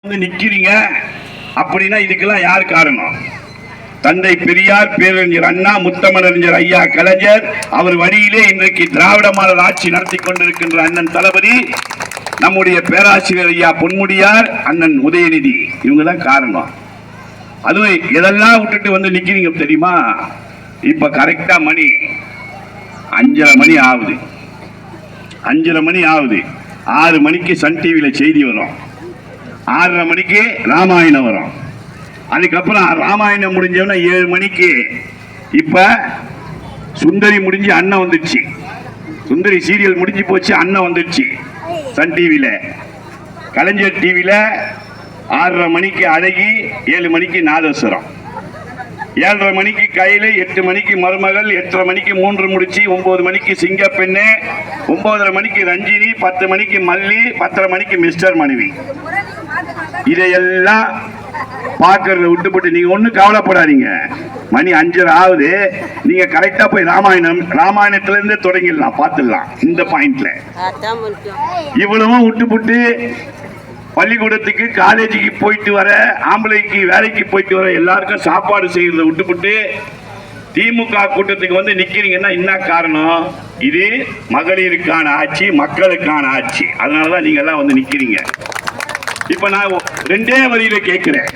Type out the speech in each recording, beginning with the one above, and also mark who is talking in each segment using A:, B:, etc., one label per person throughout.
A: நிக்கிறீங்க அப்படின்னா இதுக்கெல்லாம் யார் காரணம்? தந்தை பெரியார், பேரறிஞர் அண்ணா, முத்தமிழறிஞர் ஐயா கலைஞர் அவர் வழியிலே இன்றைக்கு திராவிட மாடல் ஆட்சி நடத்தி கொண்டிருக்கின்ற அண்ணன் தளபதி, நம்முடைய பேராசிரியர் ஐயா பொன்முடியார், அண்ணன் உதயநிதி, இவங்க தான் காரணம். அதுவும் எதெல்லாம் விட்டுட்டு வந்து நிக்கிறீங்க தெரியுமா? இப்ப கரெக்டா மணி 5:30 மணி ஆகுது. 5:30 மணி ஆகுது. 6 மணிக்கு சன் டிவியில செய்தி வரும். 6:30 மணிக்கு ராமாயணம் வரும். அதுக்கப்புறம் ராமாயணம் முடிஞ்சவன 7 மணிக்கு இப்ப சுந்தரி முடிஞ்சு அண்ணன் வந்துடுச்சு. சுந்தரி சீரியல் முடிஞ்சு போச்சு, அண்ணன் வந்துடுச்சு சன் டிவியில. கலைஞர் டிவியில 6:30 மணிக்கு அழகி, 7 மணிக்கு நாதஸ்வரம், 7:30 மணிக்கு கையில, 8 மணிக்கு மருமகள், 8:30 மணிக்கு 3 முடிச்சு, 9 மணிக்கு சிங்கப்பெண்ணு, 9:30 மணிக்கு ரஞ்சினி, 10 மணிக்கு மல்லி, 10:30 மணிக்கு மிஸ்டர் மனைவி. இதையெல்லாம் பார்க்கறத விட்டுப்பட்டு நீங்க ஒன்னும் கவலைப்படாதீங்க. மணி 5:30 ஆகுது. நீங்க கரெக்டா போய் ராமாயணத்துல இருந்து தொடங்கிடலாம், பார்த்துடலாம். இந்த பாயிண்ட்ல இவ்வளவும் விட்டுப்பட்டு பள்ளிக்கூடத்துக்கு, காலேஜுக்கு போயிட்டு வர, ஆம்பளைக்கு வேலைக்கு போயிட்டு வர எல்லாருக்கும் சாப்பாடு செய்யறத விட்டுப்பட்டு திமுக கூட்டத்துக்கு வந்து நிக்கிறீங்கன்னா என்ன காரணம்? இது மகளிருக்கான ஆட்சி, மக்களுக்கான ஆட்சி. அதனாலதான் நீங்க எல்லாம் வந்து நிக்கிறீங்க. இப்ப நான் 2 வரியில கேட்கிறேன்,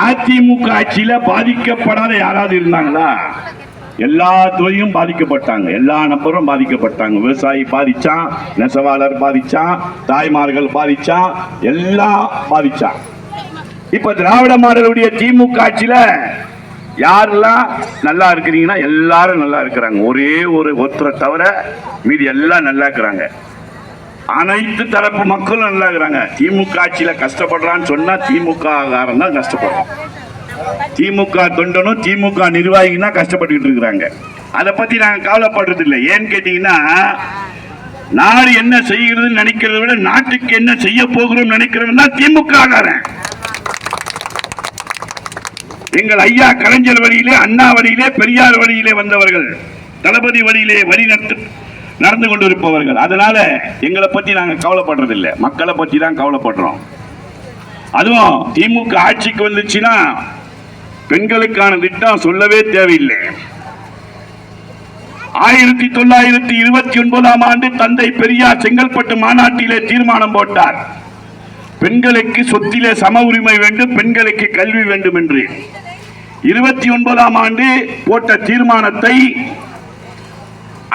A: அதிமுக ஆட்சியில பாதிக்கப்படாத யாராவது இருந்தாங்களா? எல்லா துறையும் பாதிக்கப்பட்டாங்க, எல்லா நபரும் பாதிக்கப்பட்டாங்க. விவசாயி பாதிச்சான், நெசவாளர் பாதிச்சான், தாய்மார்கள் பாதிச்சான், எல்லாம் பாதிச்சான். இப்ப திராவிட மாடலுடைய திமுக ஆட்சியில யாரெல்லாம் நல்லா இருக்கிறீங்கன்னா எல்லாரும் நல்லா இருக்கிறாங்க. ஒரே ஒருத்தரை தவிர மீதி எல்லாம் நல்லா இருக்கிறாங்க. அனைத்து தரப்பு மக்களும் நல்லா இருக்கிறாங்க. திமுக ஆட்சியில கஷ்டப்படுறான்னு சொன்னா திமுக காரன் தான் கஷ்டப்படுறோம். திமுக தொண்டனும் திமுக நிர்வாகிகள் தான் கஷ்டப்பட்டு இருக்கிறாங்க. அதை பத்தி நாங்க கவலைப்படுறது இல்லை. ஏன்னு கேட்டீங்கன்னா, நாடு என்ன செய்கிறதுன்னு நினைக்கிறத விட நாட்டுக்கு என்ன செய்ய போகிறோம் நினைக்கிறவன் தான் திமுக காரன். எங்கள் ஐயா கலைஞர் வழியிலே, அண்ணா வழியிலே, பெரியார் வழியிலே வந்தவர்கள், தளபதி வழியிலே வழி நடந்து கொண்டிருப்பவர்கள். அதனால எங்களை பத்தி நாங்க கவலைப்படுறது இல்லை, மக்களை பத்தி தான் கவலைப்படுறோம். அதுவும் திமுக ஆட்சிக்கு வந்துச்சுன்னா பெண்களுக்கான திட்டம் சொல்லவே தேவையில்லை. 1929ஆம் ஆண்டு தந்தை பெரியார் செங்கல்பட்டு மாநாட்டிலே தீர்மானம் போட்டார், பெண்களுக்கு சொத்திலே சம உரிமை வேண்டும், பெண்களுக்கு கல்வி வேண்டும் என்று. 29ஆம் ஆண்டு போட்ட தீர்மானத்தை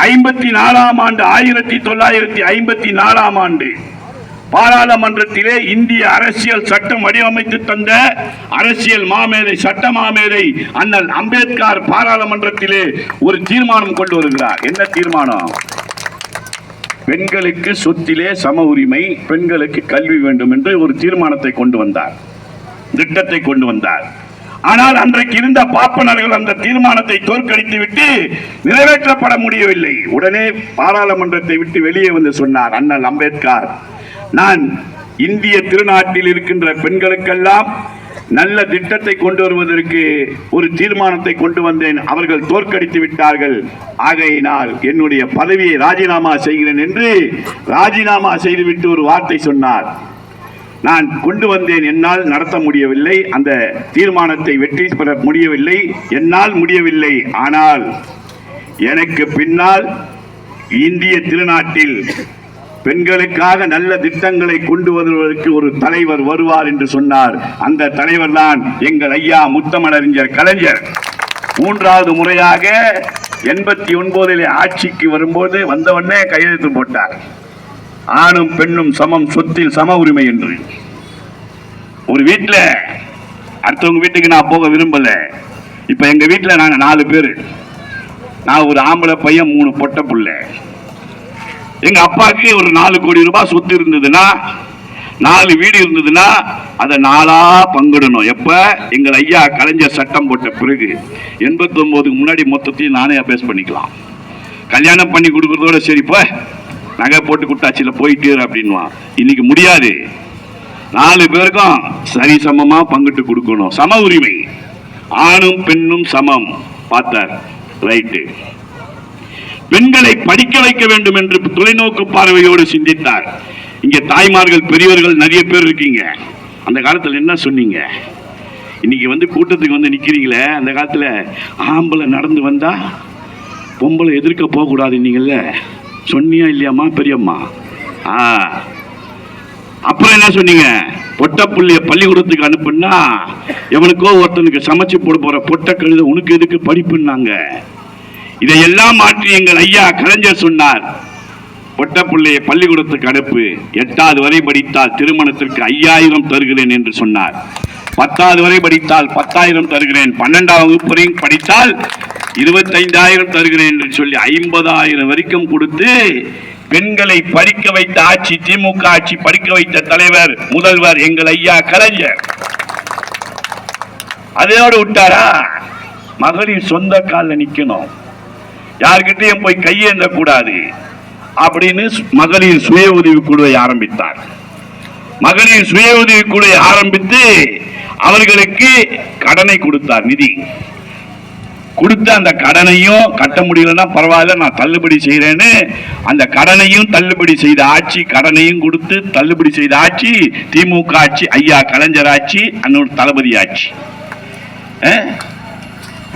A: 54ஆம் ஆண்டு, 1954ஆம் ஆண்டு பாராளுமன்றத்திலே இந்திய அரசியல் சட்டம் வடிவமைத்து தந்த அரசியல் மாமேதை, சட்ட மாமேதை அண்ணல் அம்பேத்கர் பாராளுமன்றத்திலே ஒரு தீர்மானம் கொண்டு வருகிறார். என்ன தீர்மானம்? பெண்களுக்கு சொத்திலே சம உரிமை, பெண்களுக்கு கல்வி வேண்டும் என்று ஒரு தீர்மானத்தை கொண்டு வந்தார், திட்டத்தை கொண்டு வந்தார். ஆனால் அன்றைக்கு இருந்த பாப்பனர்கள் அந்த தீர்மானத்தை தோற்கடித்து விட்டு நிறைவேற்றப்பட முடியவில்லை. உடனே பாராளுமன்றத்தை விட்டு வெளியே வந்து சொன்னார் அண்ணல் அம்பேத்கர், நான் இந்திய திருநாட்டில் இருக்கின்ற பெண்களுக்கெல்லாம் நல்ல திட்டத்தை கொண்டு வருவதற்கு ஒரு தீர்மானத்தை கொண்டு வந்தேன், அவர்கள் தோற்கடித்து விட்டார்கள், ஆகையினால் என்னுடைய பதவியை ராஜினாமா செய்கிறேன் என்று ராஜினாமா செய்துவிட்டு ஒரு வார்த்தை சொன்னார். நான் கொண்டு வந்தேன், என்னால் நடத்த முடியவில்லை, அந்த தீர்மானத்தை வெற்றி பெற முடியவில்லை, என்னால் முடியவில்லை. ஆனால் எனக்கு பின்னால் இந்திய திருநாட்டில் பெண்களுக்காக நல்ல திட்டங்களை கொண்டு வருவதற்கு ஒரு தலைவர் வருவார் என்று சொன்னார். அந்த தலைவர் தான் எங்கள் ஐயா முத்தமிழறிஞர் கலைஞர். 3வது முறையாக 89 ஆட்சிக்கு வரும்போது வந்தவொடனே கையெழுத்து போட்டார், ஆணும் பெண்ணும் சமம், சொத்தில் சம உரிமை என்று. ஒரு வீட்டில் அடுத்தவங்க வீட்டுக்கு நான் போக விரும்பல. இப்ப எங்க வீட்டில் நாங்க 4 பேர், நான் ஒரு ஆம்பளை பையன், 3 பொட்டை புள்ள. எங்க அப்பாவுக்கு ஒரு 4 கோடி ரூபாய் சொத்து இருந்ததுன்னா, 4 வீடு இருந்ததுன்னா அதை 4ஆ பங்கிடணும். எப்ப? எங்கள் ஐயா கலைஞர் சட்டம் போட்ட பிறகு. 89க்கு முன்னாடி மொத்தத்தையும் நானே அபேஸ் பண்ணிக்கலாம். கல்யாணம் பண்ணி கொடுக்கறதோட சரி, இப்போ நகை போட்டு குட்டாச்சியில் போயிட்டு அப்படின்வான். இன்னைக்கு முடியாது. 4 பேருக்கும் சரி சமமா பங்கிட்டு கொடுக்கணும். சம உரிமை, ஆணும் பெண்ணும் சமம். பார்த்தார், ரைட்டு. பெண்களை படிக்க வைக்க வேண்டும் என்று தொலைநோக்கு பார்வையோடு சிந்தித்தார். இங்க தாய்மார்கள் பெரியவர்கள் நிறைய பேர் இருக்கீங்க. அந்த காலத்துல என்ன சொன்னீங்க? இன்னைக்கு வந்து கூட்டத்துக்கு வந்து நிக்கிறீங்களே, அந்த காலத்துல ஆம்பளை நடந்து வந்தா பொம்பளை எதிர்க்க போக கூடாது நீங்கள்ல சொன்னியா இல்லையாம்மா பெரியம்மா? அப்புறம் என்ன சொன்னீங்க? பொட்ட புள்ளிய பள்ளிக்கூடத்துக்கு அனுப்புனா எவனுக்கோ ஒருத்தனுக்கு சமைச்சு போட போற பொட்ட கழுத உனக்கு எதுக்கு படிப்புன்னாங்க. இதையெல்லாம் மாற்றி எங்கள் ஐயா கலைஞர் சொன்னார், பொட்ட பிள்ளைய பள்ளிக்கூடத்துக்கு அனுப்பு, 8வது வரை படித்தால் திருமணத்திற்கு 5000 தருகிறேன் என்று சொன்னார். 10வது வரை படித்தால் 10,000 தருகிறேன், 12ஆம் வகுப்பு வரை படித்தால் 25,000 தருகிறேன் என்று சொல்லி 50,000 வரைக்கும் கொடுத்து பெண்களை படிக்க வைத்த ஆட்சி திமுக ஆட்சி. படிக்க வைத்த தலைவர் முதல்வர் எங்கள் ஐயா கலைஞர். அதோடு விட்டாரா? மகளிர் சொந்த காலில் நிக்கணும், யார்கிட்டையும் போய் கையேந்த கூடாது அப்படின்னு மகளிர் சுய உதவி குழுவை ஆரம்பித்தார். மகளிர் சுய உதவி குழுவை ஆரம்பித்து அவர்களுக்கு கடனை கொடுத்தார். நிதி கொடுத்து அந்த கடனையும் கட்ட முடியலன்னா பரவாயில்ல நான் தள்ளுபடி செய்யறேன்னு அந்த கடனையும் தள்ளுபடி செய்த ஆட்சி. கடனையும் கொடுத்து தள்ளுபடி செய்த ஆட்சி திமுக ஆட்சி, ஐயா கலைஞர் ஆட்சி, அன்னோட தளபதி ஆட்சி.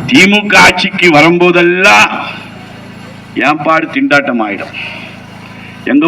A: திமுக ஆட்சிக்கு வரும்போதெல்லாம் ஏற்பாடு திண்டாட்டம் ஆயிடும். எங்க